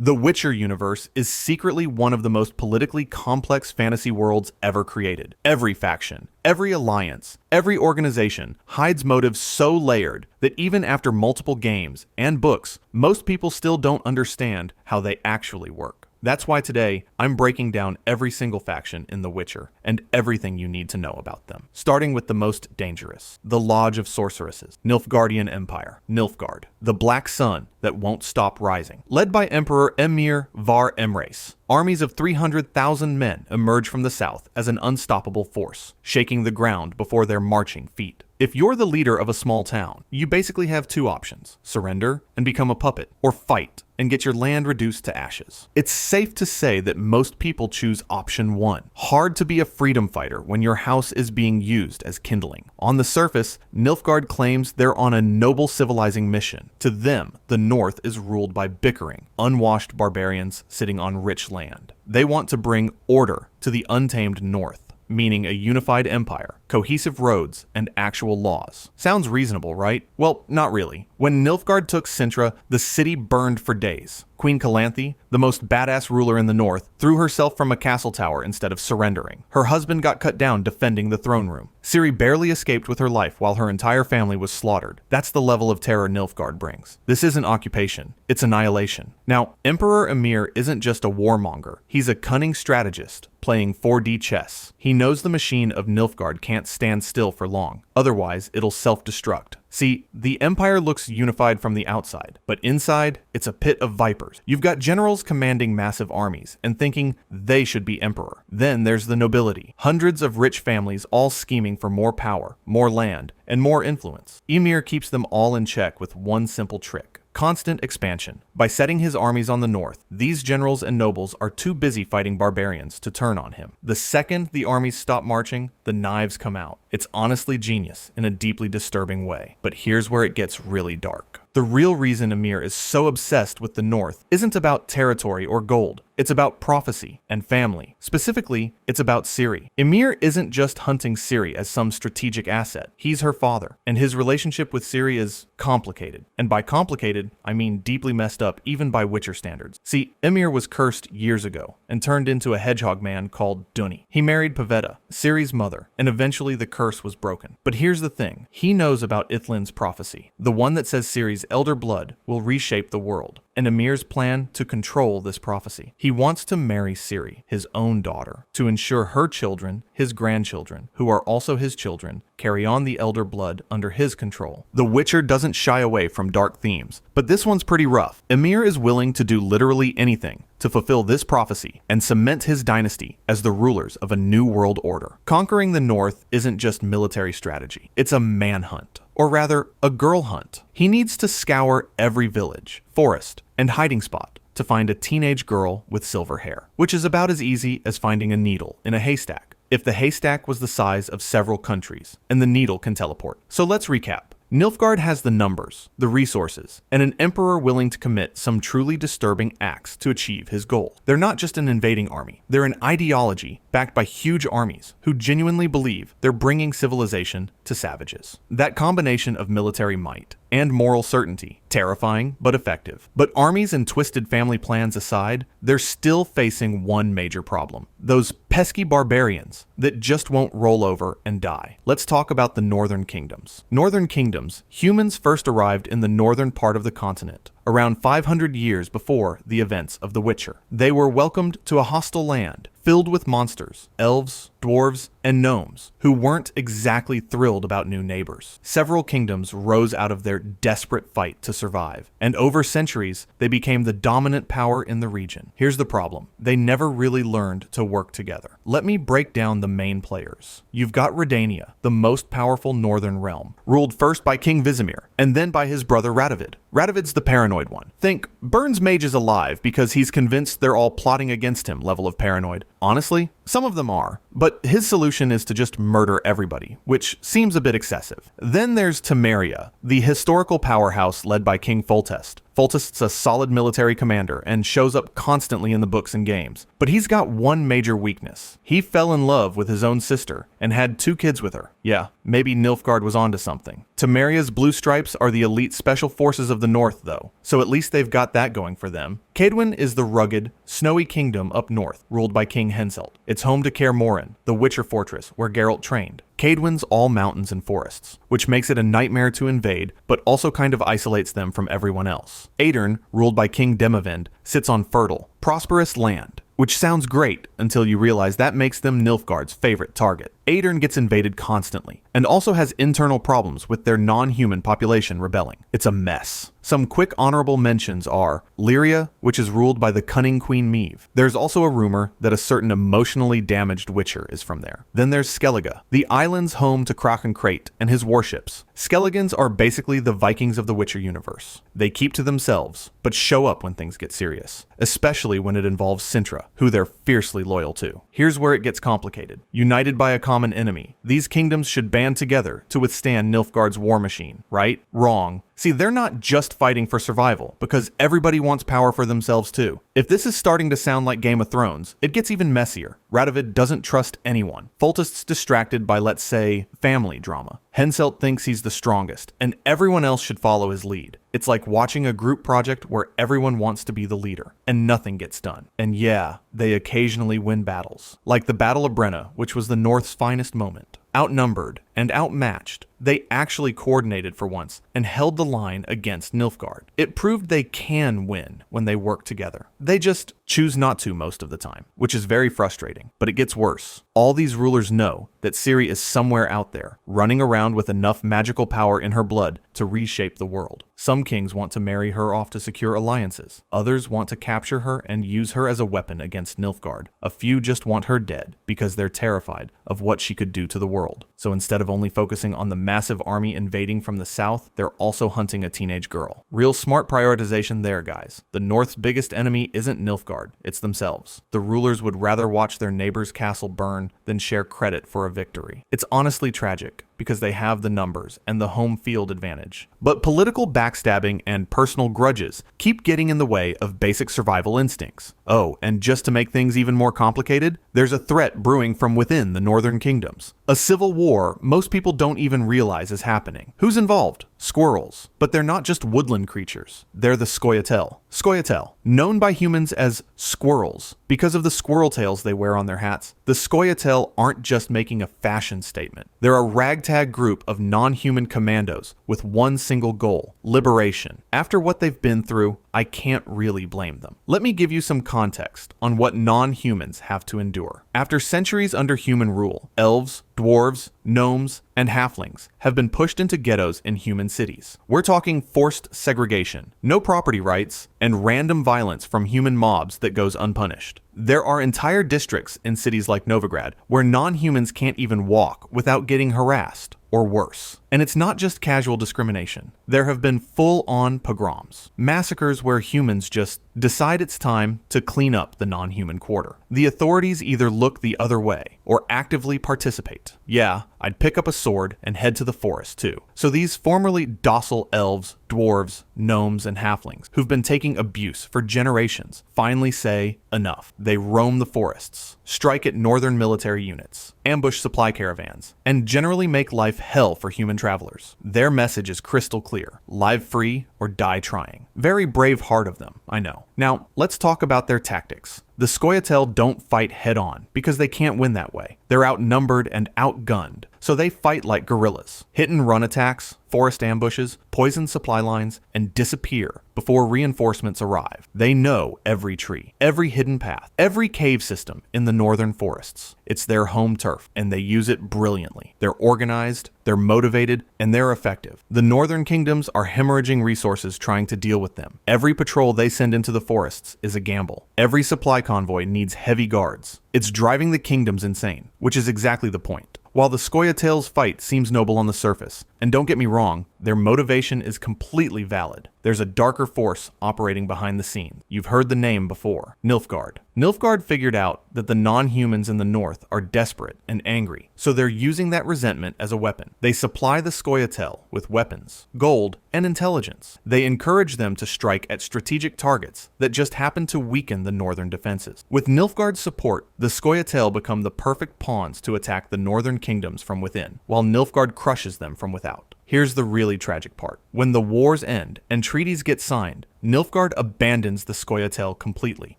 The Witcher universe is secretly one of the most politically complex fantasy worlds ever created. Every faction, every alliance, every organization hides motives so layered that even after multiple games and books, most people still don't understand how they actually work. That's why today, I'm breaking down every single faction in The Witcher and everything you need to know about them. Starting with the most dangerous, the Lodge of Sorceresses, Nilfgaardian Empire, Nilfgaard, the Black Sun that won't stop rising. Led by Emperor Emhyr var Emreis, armies of 300,000 men emerge from the south as an unstoppable force, shaking the ground before their marching feet. If you're the leader of a small town, you basically have two options: surrender and become a puppet, or fight and get your land reduced to ashes. It's safe to say that most people choose option one. Hard to be a freedom fighter when your house is being used as kindling. On the surface, Nilfgaard claims they're on a noble civilizing mission. To them, the north is ruled by bickering, unwashed barbarians sitting on rich land. They want to bring order to the untamed north, meaning a unified empire, cohesive roads, and actual laws. Sounds reasonable, right? Well, not really. When Nilfgaard took Cintra, the city burned for days. Queen Calanthe, the most badass ruler in the north, threw herself from a castle tower instead of surrendering. Her husband got cut down defending the throne room. Ciri barely escaped with her life while her entire family was slaughtered. That's the level of terror Nilfgaard brings. This isn't occupation, it's annihilation. Now, Emperor Emhyr isn't just a warmonger. He's a cunning strategist, playing 4D chess. He knows the machine of Nilfgaard can't stand still for long, otherwise it'll self-destruct. See, the empire looks unified from the outside, but inside, it's a pit of vipers. You've got generals commanding massive armies and thinking they should be emperor. Then there's the nobility, hundreds of rich families all scheming for more power, more land, and more influence. Emhyr keeps them all in check with one simple trick: constant expansion. By setting his armies on the north, these generals and nobles are too busy fighting barbarians to turn on him. The second the armies stop marching, the knives come out. It's honestly genius in a deeply disturbing way. But here's where it gets really dark. The real reason Emhyr is so obsessed with the north isn't about territory or gold. It's about prophecy and family. Specifically, it's about Ciri. Emhyr isn't just hunting Ciri as some strategic asset. He's her father, and his relationship with Ciri is complicated. And by complicated, I mean deeply messed up even by Witcher standards. See, Emhyr was cursed years ago and turned into a hedgehog man called Dunni. He married Pavetta, Ciri's mother, and eventually the curse was broken. But here's the thing. He knows about Ithlin's prophecy, the one that says Ciri's elder blood will reshape the world, and Emhyr's plan to control this prophecy. He wants to marry Ciri, his own daughter, to ensure her children, his grandchildren, who are also his children, carry on the elder blood under his control. The Witcher doesn't shy away from dark themes, but this one's pretty rough. Emhyr is willing to do literally anything to fulfill this prophecy and cement his dynasty as the rulers of a new world order. Conquering the north isn't just military strategy, it's a manhunt. Or rather, a girl hunt. He needs to scour every village, forest, and hiding spot to find a teenage girl with silver hair, which is about as easy as finding a needle in a haystack, if the haystack was the size of several countries, and the needle can teleport. So let's recap. Nilfgaard has the numbers, the resources, and an emperor willing to commit some truly disturbing acts to achieve his goal. They're not just an invading army, they're an ideology backed by huge armies who genuinely believe they're bringing civilization to savages. That combination of military might and moral certainty, terrifying but effective. But armies and twisted family plans aside, they're still facing one major problem: those pesky barbarians that just won't roll over and die. Let's talk about the Northern Kingdoms. Northern Kingdoms, humans first arrived in the northern part of the continent, around 500 years before the events of The Witcher. They were welcomed to a hostile land filled with monsters, elves, dwarves, and gnomes who weren't exactly thrilled about new neighbors. Several kingdoms rose out of their desperate fight to survive, and over centuries, they became the dominant power in the region. Here's the problem: they never really learned to work together. Let me break down the main players. You've got Redania, the most powerful northern realm, ruled first by King Vizimir, and then by his brother Radovid. Radovid's the paranoid one. Think, Burns Mage is alive because he's convinced they're all plotting against him level of paranoid. Honestly, some of them are, but his solution is to just murder everybody, which seems a bit excessive. Then there's Temeria, the historical powerhouse led by King Foltest, Foltest's a solid military commander and shows up constantly in the books and games. But he's got one major weakness. He fell in love with his own sister and had 2 kids with her. Yeah, maybe Nilfgaard was onto something. Temeria's Blue Stripes are the elite special forces of the north, though, so at least they've got that going for them. Kaedwen is the rugged, snowy kingdom up north, ruled by King Henselt. It's home to Kaer Morhen, the Witcher fortress where Geralt trained. Kaedwen's all mountains and forests, which makes it a nightmare to invade, but also kind of isolates them from everyone else. Aedirn, ruled by King Demavend, sits on fertile, prosperous land, which sounds great until you realize that makes them Nilfgaard's favorite target. Aedirn gets invaded constantly, and also has internal problems with their non-human population rebelling. It's a mess. Some quick honorable mentions are Lyria, which is ruled by the cunning Queen Meve. There's also a rumor that a certain emotionally damaged Witcher is from there. Then there's Skellige, the island's home to Kraken Krayt and his warships. Skelligans are basically the Vikings of the Witcher universe. They keep to themselves, but show up when things get serious, especially when it involves Cintra, who they're fiercely loyal to. Here's where it gets complicated. United by a common enemy, these kingdoms should band together to withstand Nilfgaard's war machine, right? Wrong. See, they're not just fighting for survival, because everybody wants power for themselves too. If this is starting to sound like Game of Thrones, it gets even messier. Radovid doesn't trust anyone. Foltest's distracted by, let's say, family drama. Henselt thinks he's the strongest, and everyone else should follow his lead. It's like watching a group project where everyone wants to be the leader, and nothing gets done. And yeah, they occasionally win battles. Like the Battle of Brenna, which was the North's finest moment. Outnumbered and outmatched, they actually coordinated for once and held the line against Nilfgaard. It proved they can win when they work together. They just choose not to most of the time, which is very frustrating. But it gets worse. All these rulers know that Ciri is somewhere out there, running around with enough magical power in her blood to reshape the world. Some kings want to marry her off to secure alliances. Others want to capture her and use her as a weapon against Nilfgaard. A few just want her dead because they're terrified of what she could do to the world. So instead of only focusing on the massive army invading from the south, they're also hunting a teenage girl. Real smart prioritization there, guys. The North's biggest enemy isn't Nilfgaard, it's themselves. The rulers would rather watch their neighbor's castle burn than share credit for a victory. It's honestly tragic, because they have the numbers and the home field advantage. But political backstabbing and personal grudges keep getting in the way of basic survival instincts. Oh, and just to make things even more complicated, there's a threat brewing from within the northern kingdoms. A civil war most people don't even realize is happening. Who's involved? Squirrels. But they're not just woodland creatures. They're the Scoia'tael. Scoia'tael, known by humans as squirrels because of the squirrel tails they wear on their hats, the Scoia'tael aren't just making a fashion statement. They're a ragtag group of non-human commandos with one single goal: liberation. After what they've been through, I can't really blame them. Let me give you some context on what non-humans have to endure. After centuries under human rule, elves, dwarves, gnomes, and halflings have been pushed into ghettos in human cities. We're talking forced segregation, no property rights, and random violence from human mobs that goes unpunished. There are entire districts in cities like Novigrad where non-humans can't even walk without getting harassed, or worse. And it's not just casual discrimination. There have been full-on pogroms, massacres where humans just decide it's time to clean up the non-human quarter. The authorities either look the other way or actively participate. Yeah, I'd pick up a sword and head to the forest too. So these formerly docile elves, dwarves, gnomes, and halflings who've been taking abuse for generations finally say enough. They roam the forests, strike at northern military units, ambush supply caravans, and generally make life hell for human travelers. Their message is crystal clear: live free or die trying. Very brave heart of them, I know. Now, let's talk about their tactics. The Scoia'tael don't fight head-on because they can't win that way. They're outnumbered and outgunned, so they fight like guerrillas. Hit-and-run attacks, forest ambushes, poison supply lines, and disappear before reinforcements arrive. They know every tree, every hidden path, every cave system in the northern forests. It's their home turf, and they use it brilliantly. They're organized, they're motivated, and they're effective. The northern kingdoms are hemorrhaging resources trying to deal with them. Every patrol they send into the forests is a gamble. Every supply convoy needs heavy guards. It's driving the kingdoms insane, which is exactly the point. While the Scoia'tael's fight seems noble on the surface, and don't get me wrong, Their motivation is completely valid. There's a darker force operating behind the scenes. You've heard the name before, Nilfgaard. Nilfgaard figured out that the non-humans in the north are desperate and angry, so they're using that resentment as a weapon. They supply the Scoia'tael with weapons, gold, and intelligence. They encourage them to strike at strategic targets that just happen to weaken the northern defenses. With Nilfgaard's support, the Scoia'tael become the perfect pawns to attack the northern kingdoms from within, while Nilfgaard crushes them from without. Here's the really tragic part. When the wars end and treaties get signed, Nilfgaard abandons the Scoia'tael completely.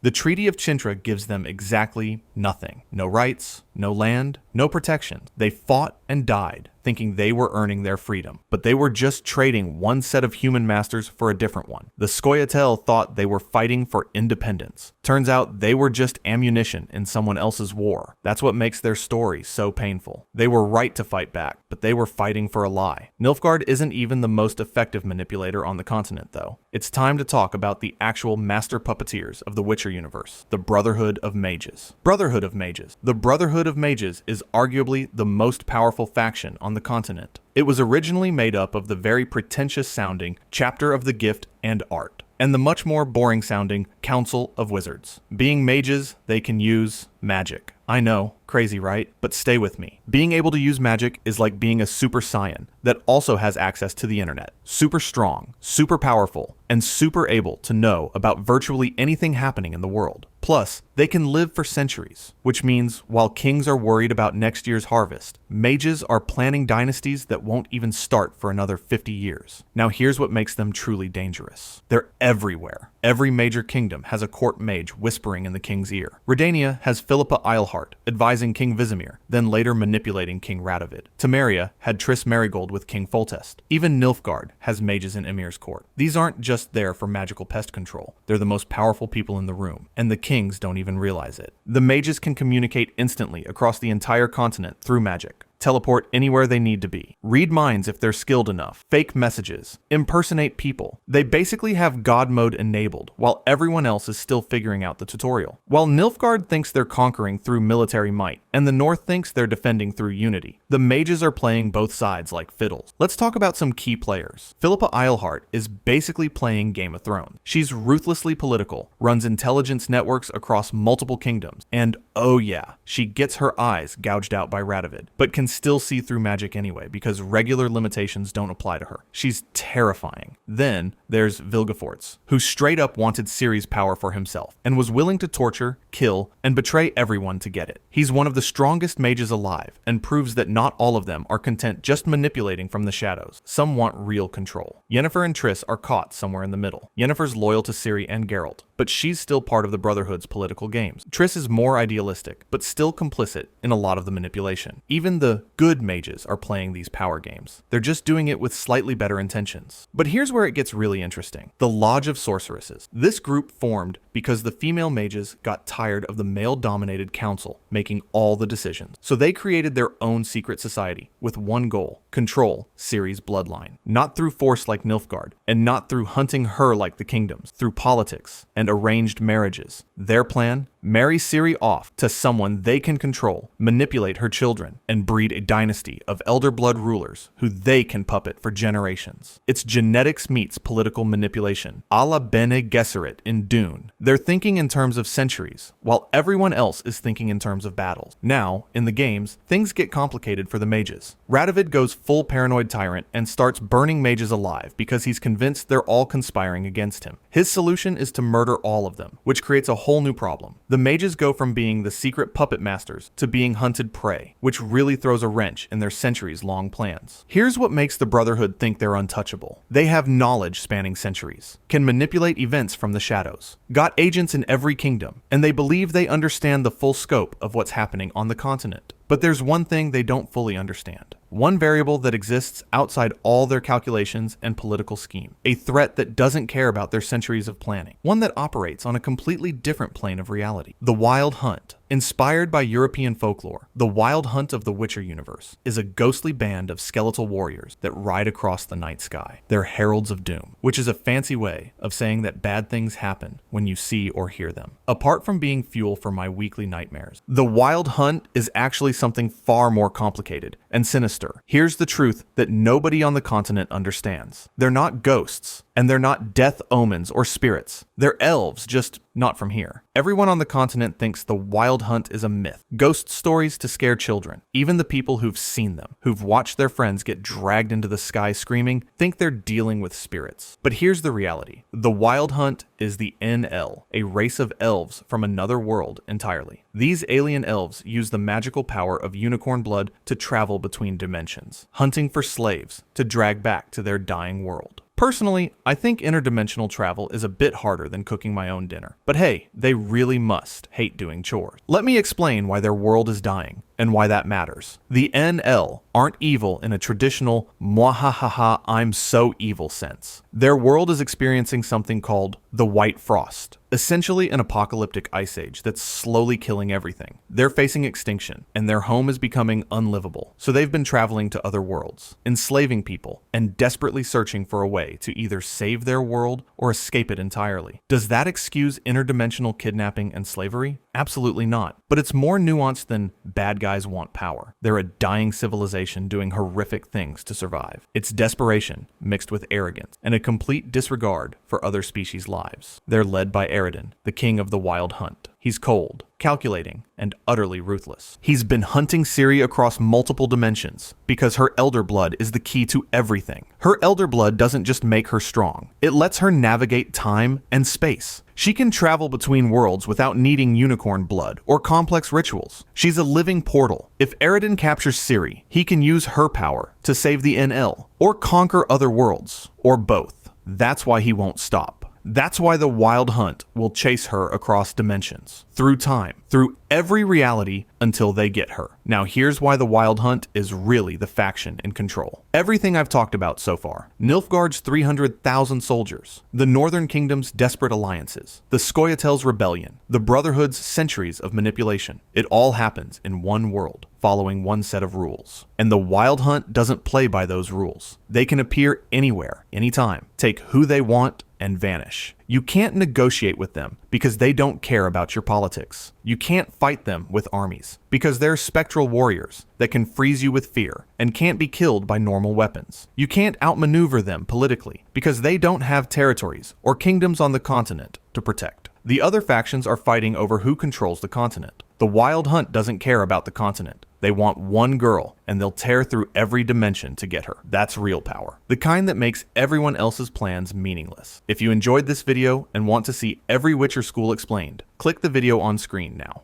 The Treaty of Cintra gives them exactly nothing. No rights, no land, no protection. They fought and died, thinking they were earning their freedom. But they were just trading one set of human masters for a different one. The Scoia'tael thought they were fighting for independence. Turns out they were just ammunition in someone else's war. That's what makes their story so painful. They were right to fight back, but they were fighting for a lie. Nilfgaard isn't even the most effective manipulator on the continent, though. It's time to talk about the actual master puppeteers of the Witcher universe, the Brotherhood of Mages. Brotherhood of Mages. The Brotherhood of Mages is arguably the most powerful faction on the continent. It was originally made up of the very pretentious-sounding Chapter of the Gift and Art, and the much more boring-sounding Council of Wizards. Being mages, they can use magic. I know, crazy, right? But stay with me. Being able to use magic is like being a super saiyan that also has access to the internet. Super strong, super powerful, and super able to know about virtually anything happening in the world. Plus, they can live for centuries, which means while kings are worried about next year's harvest, mages are planning dynasties that won't even start for another 50 years. Now here's what makes them truly dangerous. They're everywhere. Every major kingdom has a court mage whispering in the king's ear. Redania has Philippa Eilhart advising King Vizimir, then later manipulating King Radovid. Temeria had Triss Merigold with King Foltest. Even Nilfgaard has mages in Emir's court. These aren't just there for magical pest control. They're the most powerful people in the room, and the kings don't even realize it. The mages can communicate instantly across the entire continent through magic. Teleport anywhere they need to be, read minds if they're skilled enough, fake messages, impersonate people. They basically have God mode enabled while everyone else is still figuring out the tutorial. While Nilfgaard thinks they're conquering through military might, and the North thinks they're defending through unity, the mages are playing both sides like fiddles. Let's talk about some key players. Philippa Eilhart is basically playing Game of Thrones. She's ruthlessly political, runs intelligence networks across multiple kingdoms, and oh yeah, she gets her eyes gouged out by Radovid, but can still see through magic anyway because regular limitations don't apply to her. She's terrifying. Then there's Vilgefortz, who straight up wanted Ciri's power for himself and was willing to torture, kill, and betray everyone to get it. He's one of the strongest mages alive and proves that not all of them are content just manipulating from the shadows. Some want real control. Yennefer and Triss are caught somewhere in the middle. Yennefer's loyal to Ciri and Geralt, but she's still part of the Brotherhood's political games. Triss is more idealistic, but still complicit in a lot of the manipulation. Even the good mages are playing these power games. They're just doing it with slightly better intentions. But here's where it gets really interesting. The Lodge of Sorceresses. This group formed because the female mages got tired of the male-dominated council making all the decisions. So they created their own secret society with one goal: control Ciri's bloodline. Not through force like Nilfgaard, and not through hunting her like the kingdoms, through politics and arranged marriages. Their plan? Marry Ciri off to someone they can control, manipulate her children, and breed a dynasty of elder blood rulers who they can puppet for generations. It's genetics meets political manipulation, a la Bene Gesserit in Dune. They're thinking in terms of centuries, while everyone else is thinking in terms of battles. Now, in the games, things get complicated for the mages. Radovid goes full paranoid tyrant and starts burning mages alive because he's convinced they're all conspiring against him. His solution is to murder all of them, which creates a whole new problem. The mages go from being the secret puppet masters to being hunted prey, which really throws a wrench in their centuries-long plans. Here's what makes the Brotherhood think they're untouchable. They have knowledge spanning centuries, can manipulate events from the shadows, got agents in every kingdom, and they believe they understand the full scope of what's happening on the continent. But there's one thing they don't fully understand. One variable that exists outside all their calculations and political scheme. A threat that doesn't care about their centuries of planning. One that operates on a completely different plane of reality. The Wild Hunt. Inspired by European folklore, the Wild Hunt of the Witcher universe is a ghostly band of skeletal warriors that ride across the night sky. They're heralds of doom, which is a fancy way of saying that bad things happen when you see or hear them. Apart from being fuel for my weekly nightmares, the Wild Hunt is actually something far more complicated and sinister sinister. Here's the truth that nobody on the continent understands. They're not ghosts, and they're not death omens or spirits. They're elves, just not from here. Everyone on the continent thinks the Wild Hunt is a myth. Ghost stories to scare children. Even the people who've seen them, who've watched their friends get dragged into the sky screaming, think they're dealing with spirits. But here's the reality. The Wild Hunt is the NL, a race of elves from another world entirely. These alien elves use the magical power of unicorn blood to travel between dimensions, hunting for slaves to drag back to their dying world. Personally, I think interdimensional travel is a bit harder than cooking my own dinner. But hey, they really must hate doing chores. Let me explain why their world is dying and why that matters. The NL aren't evil in a traditional mwahahaha I'm so evil sense. Their world is experiencing something called the White Frost, essentially an apocalyptic ice age that's slowly killing everything. They're facing extinction, and their home is becoming unlivable. So they've been traveling to other worlds, enslaving people, and desperately searching for a way to either save their world or escape it entirely. Does that excuse interdimensional kidnapping and slavery? Absolutely not. But it's more nuanced than bad guys want power. They're a dying civilization doing horrific things to survive. It's desperation mixed with arrogance and a complete disregard for other species' lives. They're led by Aridin, the king of the Wild Hunt. He's cold, calculating, and utterly ruthless. He's been hunting Ciri across multiple dimensions because her elder blood is the key to everything. Her elder blood doesn't just make her strong. It lets her navigate time and space. She can travel between worlds without needing unicorn blood or complex rituals. She's a living portal. If Aridin captures Ciri, he can use her power to save the NL or conquer other worlds, or both. That's why he won't stop. That's why the Wild Hunt will chase her across dimensions, through time, through every reality until they get her. Now here's why the Wild Hunt is really the faction in control. Everything I've talked about so far, Nilfgaard's 300,000 soldiers, the Northern Kingdom's desperate alliances, the Scoia'tael's rebellion, the Brotherhood's centuries of manipulation, it all happens in one world, following one set of rules. And the Wild Hunt doesn't play by those rules. They can appear anywhere, anytime, take who they want, and vanish. You can't negotiate with them because they don't care about your politics. You can't fight them with armies because they're spectral warriors that can freeze you with fear and can't be killed by normal weapons. You can't outmaneuver them politically because they don't have territories or kingdoms on the continent to protect. The other factions are fighting over who controls the continent. The Wild Hunt doesn't care about the continent. They want one girl, and they'll tear through every dimension to get her. That's real power. The kind that makes everyone else's plans meaningless. If you enjoyed this video and want to see every Witcher school explained, click the video on screen now.